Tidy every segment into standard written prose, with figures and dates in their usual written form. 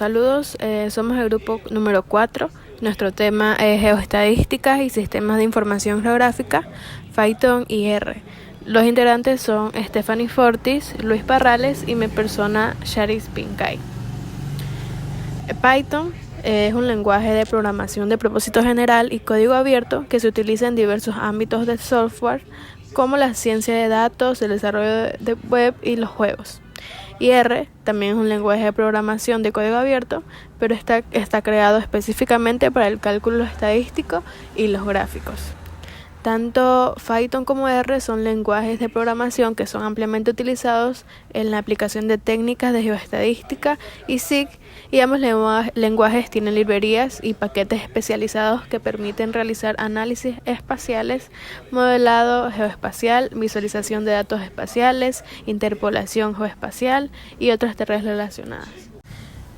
Saludos, somos el grupo número 4. Nuestro tema es Geoestadísticas y Sistemas de Información Geográfica, Python y R. Los integrantes son Stephanie Fortis, Luis Parrales y mi persona, Charis Pincay. Python es un lenguaje de programación de propósito general y código abierto que se utiliza en diversos ámbitos del software, como la ciencia de datos, el desarrollo de web y los juegos. Y R también es un lenguaje de programación de código abierto, pero está creado específicamente para el cálculo estadístico y los gráficos. Tanto Python como R son lenguajes de programación que son ampliamente utilizados en la aplicación de técnicas de geoestadística y SIG, y ambos lenguajes tienen librerías y paquetes especializados que permiten realizar análisis espaciales, modelado geoespacial, visualización de datos espaciales, interpolación geoespacial y otras tareas relacionadas.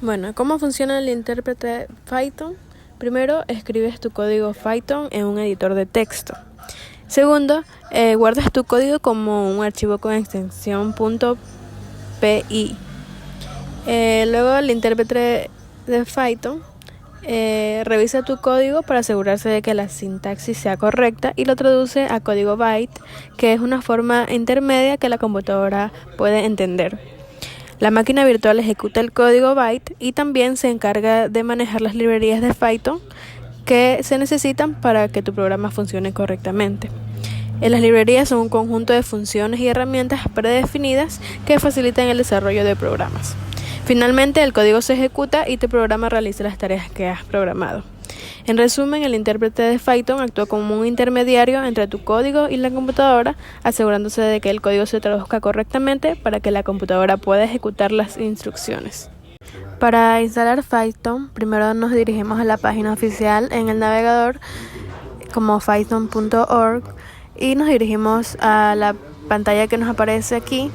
Bueno, ¿cómo funciona el intérprete Python? Primero, escribes tu código Python en un editor de texto. Segundo, guardas tu código como un archivo con extensión .py. Luego el intérprete de Python revisa tu código para asegurarse de que la sintaxis sea correcta y lo traduce a código byte, que es una forma intermedia que la computadora puede entender. La máquina virtual ejecuta el código byte y también se encarga de manejar las librerías de Python que se necesitan para que tu programa funcione correctamente. Las librerías son un conjunto de funciones y herramientas predefinidas que facilitan el desarrollo de programas. Finalmente, el código se ejecuta y tu programa realiza las tareas que has programado. En resumen, el intérprete de Python actúa como un intermediario entre tu código y la computadora, asegurándose de que el código se traduzca correctamente para que la computadora pueda ejecutar las instrucciones. Para instalar Python, primero nos dirigimos a la página oficial en el navegador como python.org y nos dirigimos a la pantalla que nos aparece aquí,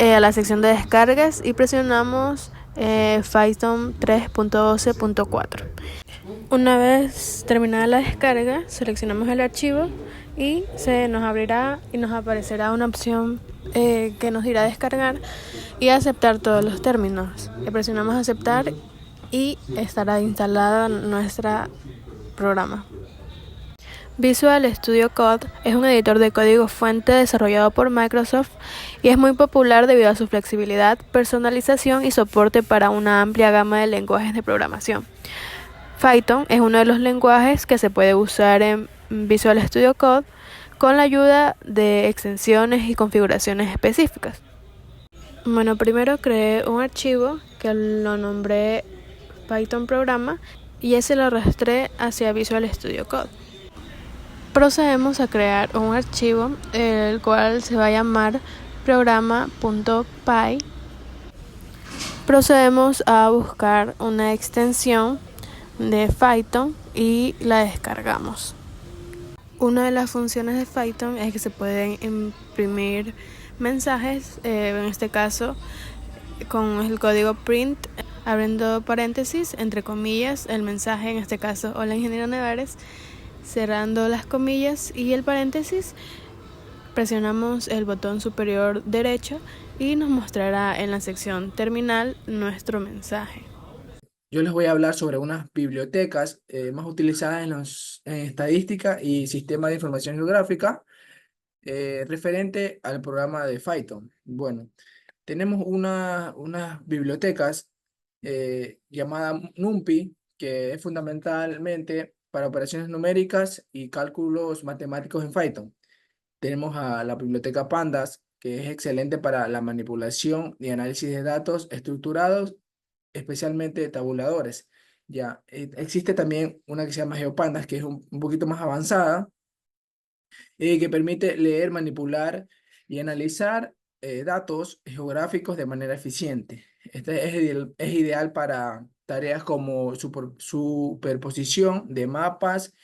a la sección de descargas, y presionamos Python 3.12.4. Una vez terminada la descarga, seleccionamos el archivo y se nos abrirá y nos aparecerá una opción que nos dirá descargar y aceptar todos los términos. Le presionamos aceptar y estará instalada nuestro programa. Visual Studio Code es un editor de código fuente desarrollado por Microsoft y es muy popular debido a su flexibilidad, personalización y soporte para una amplia gama de lenguajes de programación. Python es uno de los lenguajes que se puede usar en Visual Studio Code con la ayuda de extensiones y configuraciones específicas. Bueno, primero creé un archivo que lo nombré Python Programa y ese lo arrastré hacia Visual Studio Code. Procedemos a crear un archivo el cual se va a llamar programa.py. Procedemos a buscar una extensión de Python y la descargamos. Una de las funciones de Python es que se pueden imprimir mensajes, en este caso con el código print, abriendo paréntesis, entre comillas, el mensaje, en este caso, hola ingeniero Nevares, cerrando las comillas y el paréntesis, presionamos el botón superior derecho y nos mostrará en la sección terminal nuestro mensaje. Yo les voy a hablar sobre unas bibliotecas más utilizadas en estadística y sistema de información geográfica referente al programa de Python. Bueno, tenemos unas bibliotecas llamada NumPy, que es fundamentalmente para operaciones numéricas y cálculos matemáticos en Python. Tenemos a la biblioteca Pandas, que es excelente para la manipulación y análisis de datos estructurados, especialmente tabuladores. Ya, existe también una que se llama GeoPandas, que es un poquito más avanzada, que permite leer, manipular y analizar datos geográficos de manera eficiente. Este es ideal para tareas como superposición de mapas,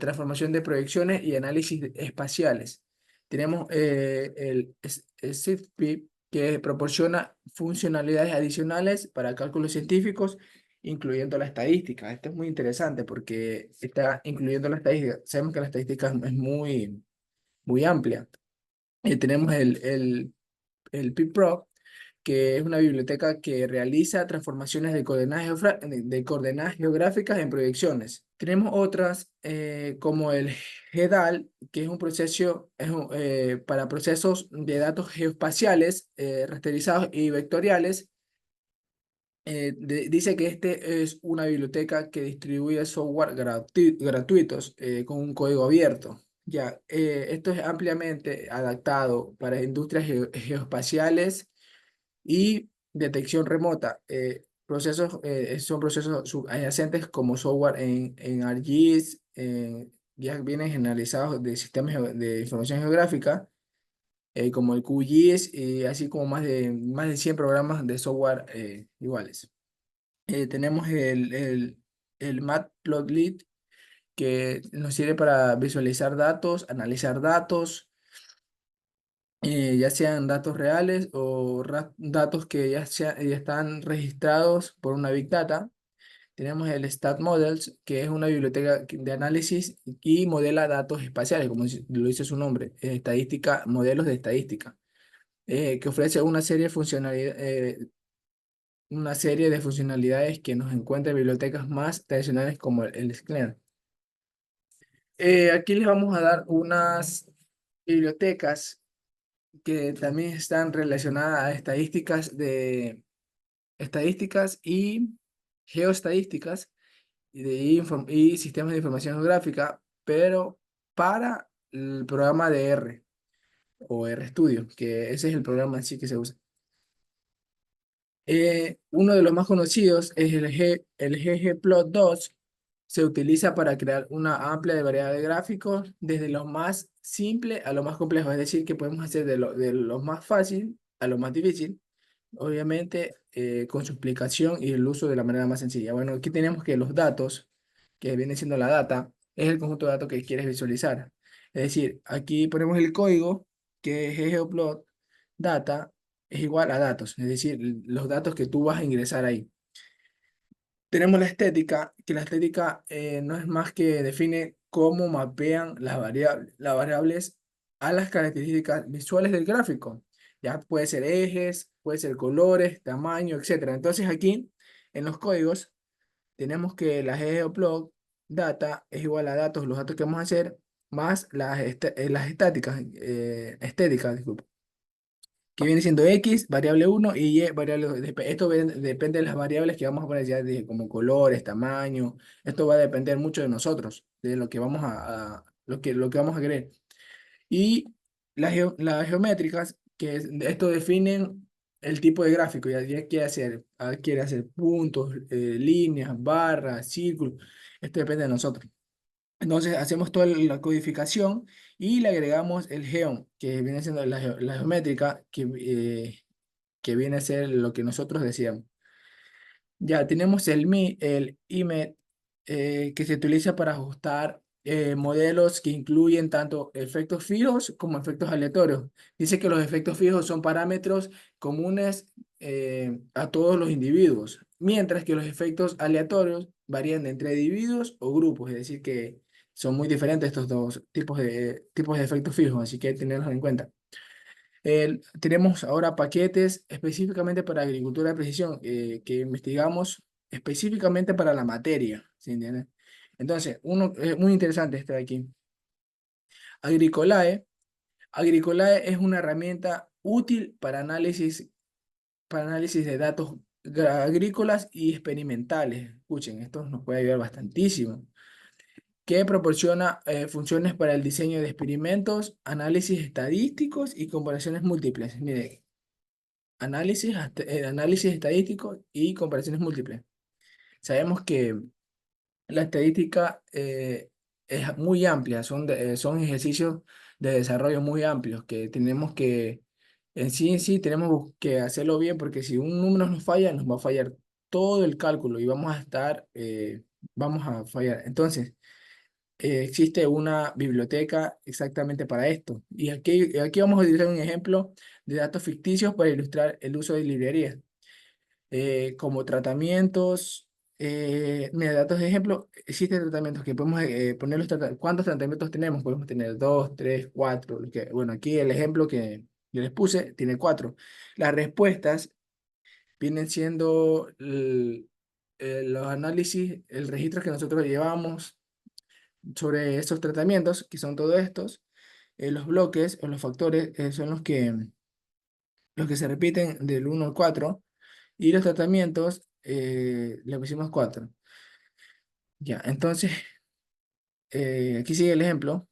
transformación de proyecciones y análisis espaciales. Tenemos el SIFPI, que proporciona funcionalidades adicionales para cálculos científicos, incluyendo la estadística. Esto es muy interesante porque está incluyendo la estadística. Sabemos que la estadística es muy amplia. Tenemos el PIPRO, que es una biblioteca que realiza transformaciones de de coordenadas geográficas en proyecciones. Tenemos otras como el GEDAL, que es un proceso para procesos de datos geoespaciales rasterizados y vectoriales. Dice que este es una biblioteca que distribuye software gratuitos con un código abierto. Ya, esto es ampliamente adaptado para industrias geoespaciales y detección remota. Son procesos subyacentes como software en ArcGIS, ya vienen generalizados de sistemas de información geográfica, como el QGIS, y así como más de 100 programas de software iguales. Tenemos el Matplotlib, que nos sirve para visualizar datos, analizar datos, ya sean datos reales o datos que ya están registrados por una Big Data. Tenemos el Stat Models, que es una biblioteca de análisis y modela datos espaciales, como lo dice su nombre, estadística, modelos de estadística, que ofrece una serie de funcionalidades que nos encuentra en bibliotecas más tradicionales como el SCLEAR. Aquí les vamos a dar unas bibliotecas que también están relacionadas a estadísticas y geoestadísticas y sistemas de información geográfica, pero para el programa de R o RStudio, que ese es el programa en sí que se usa. Uno de los más conocidos es el ggplot2. Se utiliza para crear una amplia variedad de gráficos, desde lo más simple a lo más complejo. Es decir, que podemos hacer de lo más fácil a lo más difícil, obviamente con su explicación y el uso de la manera más sencilla. Bueno, aquí tenemos que los datos, que viene siendo la data, es el conjunto de datos que quieres visualizar. Es decir, aquí ponemos el código, que es ggplot data es igual a datos, es decir, los datos que tú vas a ingresar ahí. Tenemos la estética, que la estética no es más que define cómo mapean las variables a las características visuales del gráfico. Ya puede ser ejes, puede ser colores, tamaño, etcétera. Entonces aquí, en los códigos, tenemos que la ggplot data es igual a datos, los datos que vamos a hacer, más las estéticas, disculpa, que viene siendo X, variable uno y Y, variable 2. Esto depende de las variables que vamos a poner, ya dije, como colores, tamaño. Esto va a depender mucho de nosotros, de lo que vamos lo que vamos a querer. Y las geométricas, esto definen el tipo de gráfico. Ya quiere hacer puntos, líneas, barras, círculos. Esto depende de nosotros. Entonces hacemos toda la codificación y le agregamos el geom, que viene siendo la geométrica, que viene a ser lo que nosotros decíamos. Ya tenemos el IMET, que se utiliza para ajustar modelos que incluyen tanto efectos fijos como efectos aleatorios. Dice que los efectos fijos son parámetros comunes a todos los individuos, mientras que los efectos aleatorios varían entre individuos o grupos, es decir, que son muy diferentes estos dos tipos de efectos fijos, así que hay que tenerlos en cuenta. Tenemos ahora paquetes específicamente para agricultura de precisión, que investigamos específicamente para la materia, ¿sí entiende? Entonces, uno es muy interesante este de aquí. Agricolae. Agricolae es una herramienta útil para análisis de datos agrícolas y experimentales. Escuchen, esto nos puede ayudar bastantísimo, que proporciona funciones para el diseño de experimentos, análisis estadísticos y comparaciones múltiples. Mire, análisis estadístico y comparaciones múltiples. Sabemos que la estadística es muy amplia, son ejercicios de desarrollo muy amplios que tenemos que, en sí, tenemos que hacerlo bien, porque si un número nos falla, nos va a fallar todo el cálculo y vamos a fallar. Entonces, existe una biblioteca exactamente para esto. Y aquí vamos a utilizar un ejemplo de datos ficticios para ilustrar el uso de librerías. Como tratamientos, mira, datos de ejemplo, existen tratamientos que podemos poner ¿cuántos tratamientos tenemos? Podemos tener dos, tres, cuatro. Bueno, aquí el ejemplo que yo les puse tiene cuatro. Las respuestas vienen siendo los análisis, el registro que nosotros llevamos sobre estos tratamientos, que son todos estos. Los bloques o los factores son los que se repiten del 1 al 4 y los tratamientos le pusimos 4. Ya, entonces, aquí sigue el ejemplo.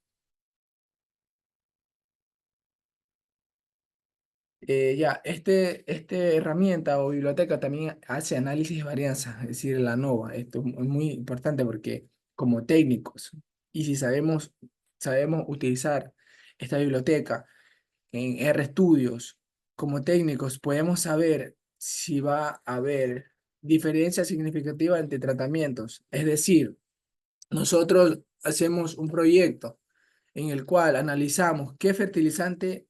Ya, esta herramienta o biblioteca también hace análisis de varianza, es decir, la ANOVA. Esto es muy importante porque como técnicos, y si sabemos utilizar esta biblioteca en RStudios, como técnicos podemos saber si va a haber diferencia significativa entre tratamientos. Es decir, nosotros hacemos un proyecto en el cual analizamos qué fertilizante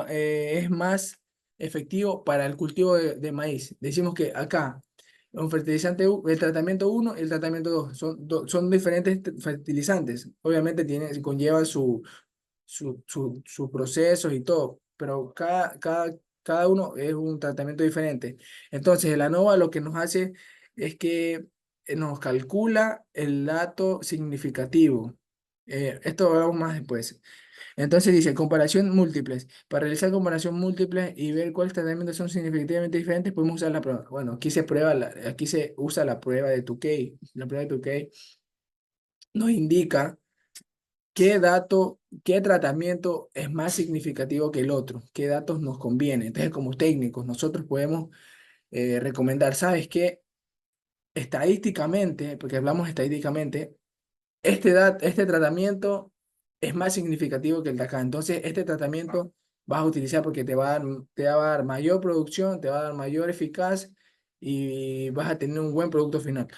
es más efectivo para el cultivo de maíz. Decimos que acá, un fertilizante, el tratamiento uno y el tratamiento 2 son diferentes fertilizantes. Obviamente conllevan sus procesos y todo, pero cada uno es un tratamiento diferente. Entonces, el ANOVA lo que nos hace es que nos calcula el dato significativo. Esto lo hablamos más después. Entonces dice, comparación múltiples. Para realizar comparación múltiples y ver cuáles tratamientos son significativamente diferentes, podemos usar la prueba. Bueno, aquí se usa la prueba de Tukey. La prueba de Tukey nos indica qué tratamiento es más significativo que el otro, qué datos nos conviene. Entonces, como técnicos, nosotros podemos recomendar, ¿sabes qué? Estadísticamente, porque hablamos estadísticamente, este tratamiento es más significativo que el de acá. Entonces, este tratamiento vas a utilizar porque te va a dar mayor producción, te va a dar mayor eficaz y vas a tener un buen producto final.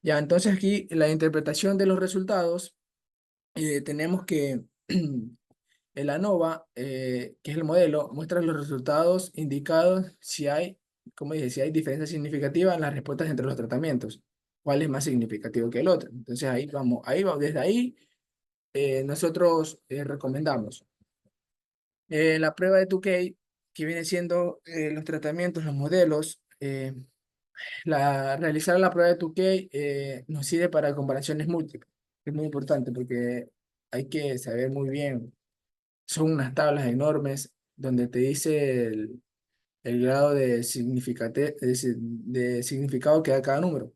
Ya, entonces aquí la interpretación de los resultados, tenemos que el ANOVA, que es el modelo, muestra los resultados indicados si hay, como dije, si hay diferencia significativa en las respuestas entre los tratamientos. ¿Cuál es más significativo que el otro? Entonces ahí vamos, desde ahí nosotros recomendamos la prueba de Tukey, que viene siendo los tratamientos, los modelos. Realizar la prueba de Tukey nos sirve para comparaciones múltiples. Es muy importante porque hay que saber muy bien. Son unas tablas enormes donde te dice el grado de significado que da cada número.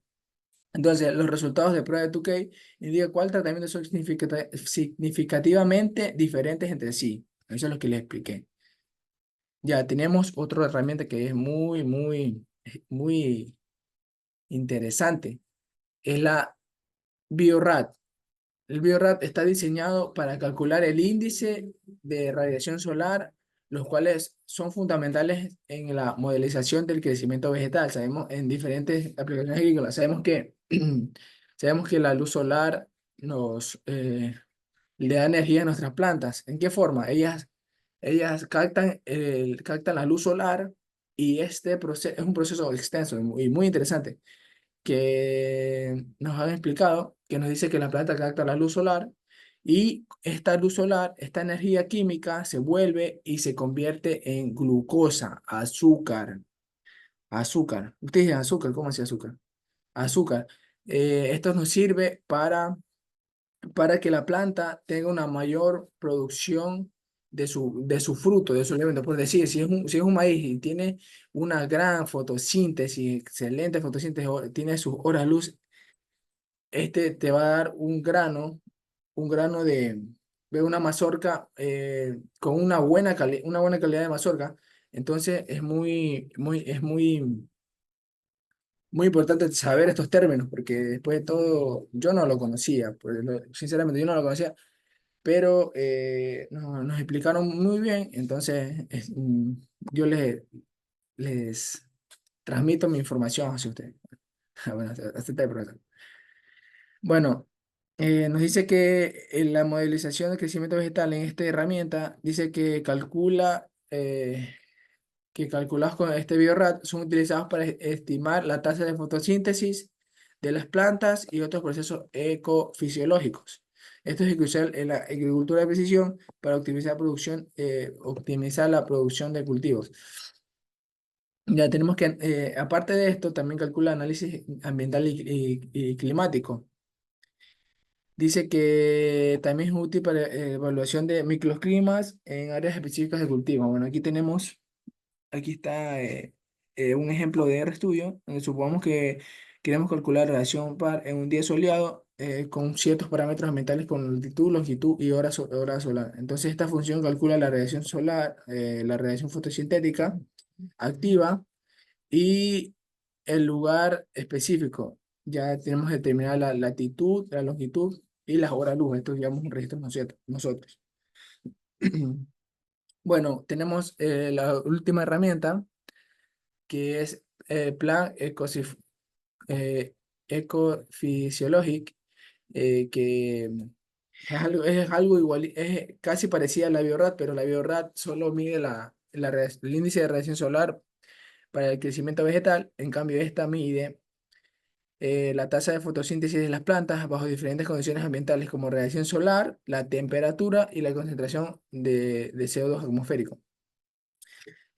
Entonces, los resultados de prueba de Tukey indican cuál tratamiento son significativamente diferentes entre sí. Eso es lo que les expliqué. Ya tenemos otra herramienta que es muy, muy, muy interesante. Es la BioRad. El BioRad está diseñado para calcular el índice de radiación solar, los cuales son fundamentales en la modelización del crecimiento vegetal. Sabemos en diferentes aplicaciones agrícolas, sabemos que la luz solar le da energía a nuestras plantas. ¿En qué forma? Ellas captan la luz solar y este proceso es un proceso extenso y muy interesante que nos han explicado, que nos dice que la planta capta la luz solar y esta luz solar, esta energía química se vuelve y se convierte en glucosa, azúcar, azúcar. Ustedes dicen azúcar, ¿cómo así azúcar? Azúcar. Esto nos sirve para que la planta tenga una mayor producción de su fruto, de su alimento. Por decir, si es un maíz y tiene una gran fotosíntesis, excelente fotosíntesis, tiene sus horas luz, este te va a dar un grano de una mazorca con una buena calidad de mazorca. Entonces es muy importante saber estos términos, porque después de todo, yo no lo conocía, sinceramente yo no lo conocía, pero nos explicaron muy bien, entonces yo les transmito mi información hacia ustedes. Bueno, hasta ahí, profesor. Bueno, nos dice que la modelización del crecimiento vegetal en esta herramienta dice que calculados con este biorad son utilizados para estimar la tasa de fotosíntesis de las plantas y otros procesos ecofisiológicos. Esto es crucial en la agricultura de precisión para optimizar la producción de cultivos. Ya tenemos que, aparte de esto, también calcula análisis ambiental y climático. Dice que también es útil para evaluación de microclimas en áreas específicas de cultivo. Bueno, aquí está un ejemplo de RStudio, donde supongamos que queremos calcular la relación par en un día soleado con ciertos parámetros ambientales con altitud, longitud y hora solar. Entonces, esta función calcula la radiación solar, la radiación fotosintética activa y el lugar específico. Ya tenemos determinada la latitud, la longitud y las horas luz. Esto llevamos un registro nosotros. Bueno, tenemos la última herramienta que es Plan eh, Ecophysiologic, que es algo igual, es casi parecida a la Biorad, pero la Biorad solo mide el índice de radiación solar para el crecimiento vegetal. En cambio, esta mide la tasa de fotosíntesis de las plantas bajo diferentes condiciones ambientales como radiación solar, la temperatura y la concentración de CO2 atmosférico.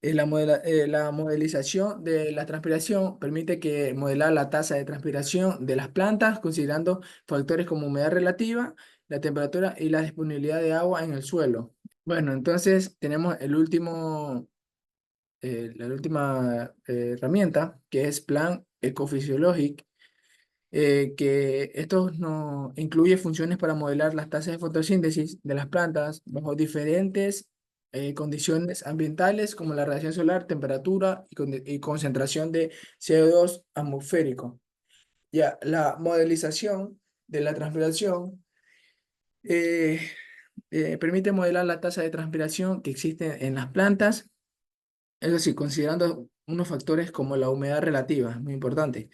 La modelización de la transpiración permite que modelar la tasa de transpiración de las plantas considerando factores como humedad relativa, la temperatura y la disponibilidad de agua en el suelo. Bueno, entonces tenemos la última herramienta que es Plan Ecophysiologic, que esto no, incluye funciones para modelar las tasas de fotosíntesis de las plantas bajo diferentes condiciones ambientales como la radiación solar, temperatura y concentración de CO2 atmosférico. Ya, la modelización de la transpiración eh, permite modelar la tasa de transpiración que existe en las plantas, es decir, considerando unos factores como la humedad relativa, muy importante,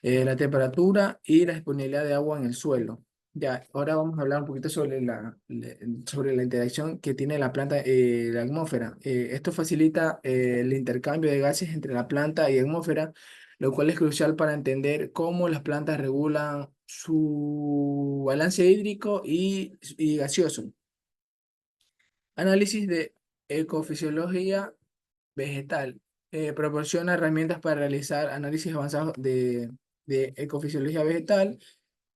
la temperatura y la disponibilidad de agua en el suelo. Ya, ahora vamos a hablar un poquito sobre sobre la interacción que tiene la planta y la atmósfera. Esto facilita el intercambio de gases entre la planta y atmósfera, lo cual es crucial para entender cómo las plantas regulan su balance hídrico y gaseoso. Análisis de ecofisiología vegetal. Proporciona herramientas para realizar análisis avanzados de ecofisiología vegetal,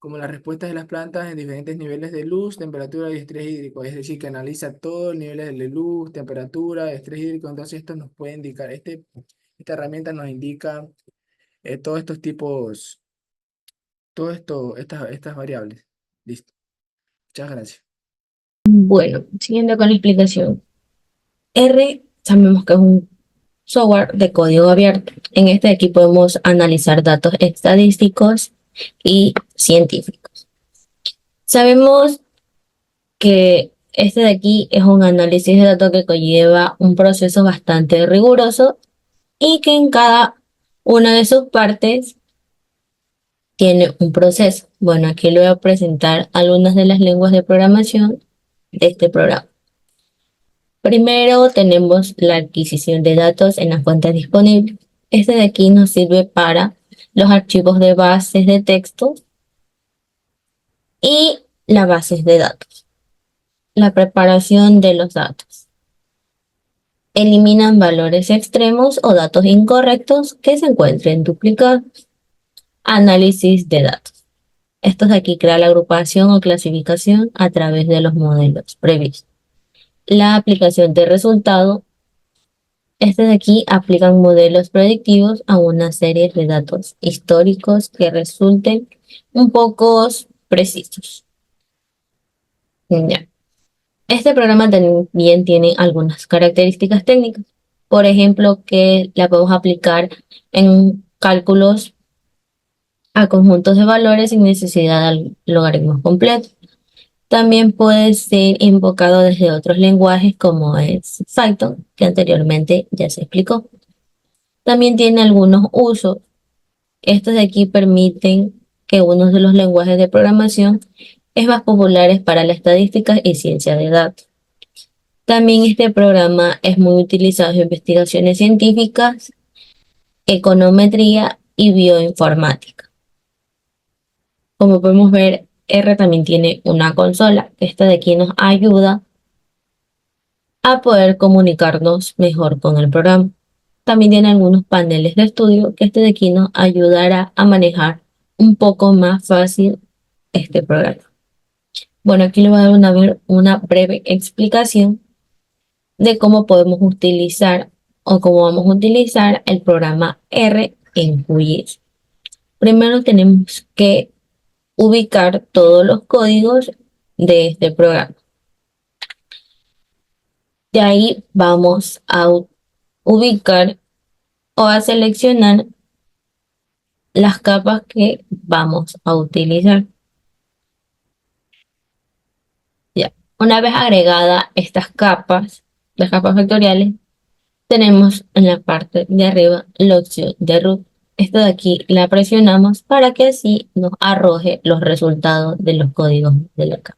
como las respuestas de las plantas en diferentes niveles de luz, temperatura y estrés hídrico. Es decir, que analiza todos los niveles de luz, temperatura, estrés hídrico. Entonces, esto nos puede indicar, esta herramienta nos indica todos estos tipos, estas variables. Listo. Muchas gracias. Bueno, siguiendo con la explicación. R sabemos que es un software de código abierto. En este aquí podemos analizar datos estadísticos y científicos. Sabemos que este de aquí es un análisis de datos que conlleva un proceso bastante riguroso y que en cada una de sus partes tiene un proceso. Bueno, aquí le voy a presentar algunas de las lenguas de programación de este programa. Primero tenemos la adquisición de datos en las fuentes disponibles. Este de aquí nos sirve para los archivos de bases de texto y las bases de datos. La preparación de los datos. Eliminan valores extremos o datos incorrectos que se encuentren duplicados. Análisis de datos. Esto de aquí crea la agrupación o clasificación a través de los modelos previstos. La aplicación de resultado. Este de aquí aplican modelos predictivos a una serie de datos históricos que resulten un poco precisos. Ya. Este programa también tiene algunas características técnicas. Por ejemplo, que la podemos aplicar en cálculos a conjuntos de valores sin necesidad de logaritmos completos. También puede ser invocado desde otros lenguajes como es Python, que anteriormente ya se explicó. También tiene algunos usos. Estos de aquí permiten que uno de los lenguajes de programación es más populares para la estadística y ciencia de datos. También este programa es muy utilizado en investigaciones científicas, econometría y bioinformática. Como podemos ver, R también tiene una consola. Esta de aquí nos ayuda a poder comunicarnos mejor con el programa. también tiene algunos paneles de estudio que este de aquí nos ayudará a manejar un poco más fácil este programa. Bueno, aquí le voy a dar una breve explicación de cómo podemos utilizar o cómo vamos a utilizar el programa R en QGIS. Primero tenemos que ubicar todos los códigos de este programa. De ahí vamos a ubicar o a seleccionar las capas que vamos a utilizar. Ya. Una vez agregadas estas capas, las capas vectoriales, tenemos en la parte de arriba la opción de root. Esta de aquí la presionamos para que así nos arroje los resultados de los códigos de la capa.